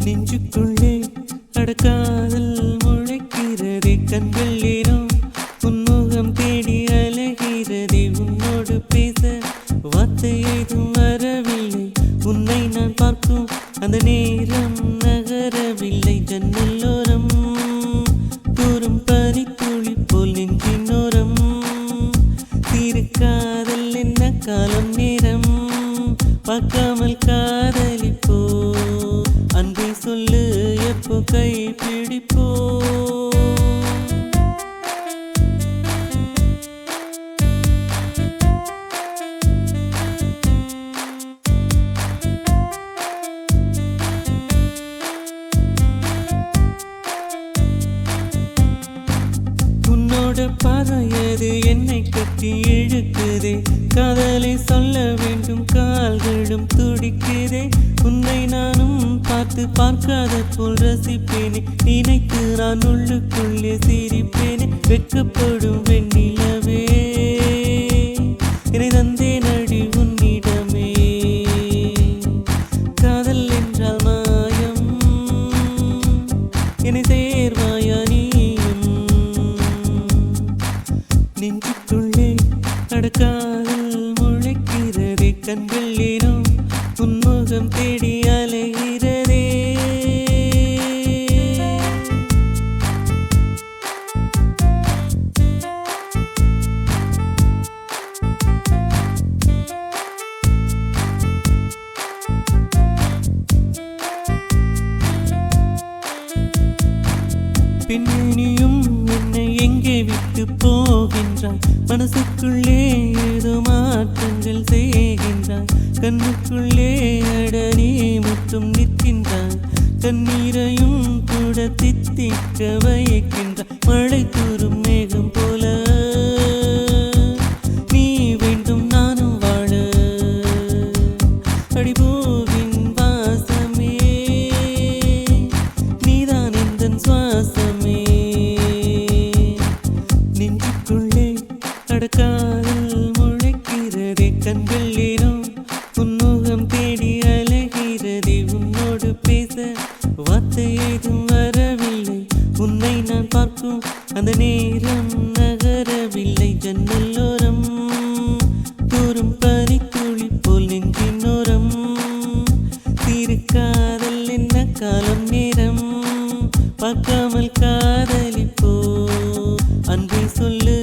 நெஞ்சுக்குள்ளே அடக்காதல் முளைக்கிறதே, கண்கள் ஏனோ உன்முகம் தேடி அலைகிறதே. உன்னோடு பேச வார்த்தை ஏதும் வரவில்லை, உன்னை நான் பார்க்கும் அந்த நேரம் நகரவில்லை. ஜன்னலோரம் தூரும் பனித்துளி போல் நெஞ்சினோரம் தீர்க்காதல் என்ன காலம் நேரம் பார்க்காமல் காதலிப்போ. அன்பை சொல்லு எப்போ கை பிடிப்போ. உன்னோட பார்வையது என்னை கட்டி இழுக்குதே, காதலை சொல்ல வேண்டும் கால்களும் துடிக்குதே. உன்னை நானும் பார்த்து பார்க்காத போல் ரசிப்பேனே, நினைத்து நான் உள்ளுக்குள்ளே சிரிப்பேனே. வெட்கப்படும் வெண்ணிலவே என்னை தந்தேன் அடி உன்னிடமே. காதல் என்றால் மாயம், என்னை சேர்வாயா நீயும். நெஞ்சுக்குள்ளே அடக்காதல் முளைக்கிறதே, கண்கள் ஏனோ உன்முகம் தேடி அலைகிறதே. பின்னணியும் என்னை எங்கே விட்டு போகின்றாய், மனசுக்குள்ளே ஏதோ மாற்றங்கள் செய்கின்றாய். கண்ணுக்குள்ளே அடனி முற்றும் நிற்கின்றாய், கண்ணீரையும் கூட தித்திக்க வைக்கின்றாய். மழை தூரும் மேகம் போல நீ வேண்டும் நானும் வாழ. அடிபூவின் வாசமே நீதான் எந்தன் சுவாசமே. நெஞ்சுக்குள்ளே அடக்காதல் முளைக்கிறதே, கண்கள் ஏனோ உன்முகம் தேடி அலைகிறதே. உன்னோடு பேச வார்த்தை ஏதும் வரவில்லை, உன்னை நான் பார்க்கும் அந்த நேரம் நகரவில்லை. ஜன்னலோரம் தூரும் பனித்துளி போல் நெஞ்சினோரம் தீர்க்காதல் என்ன காலம் நேரம் பார்க்காமல் காதலிப்போ. அன்பை சொல்லு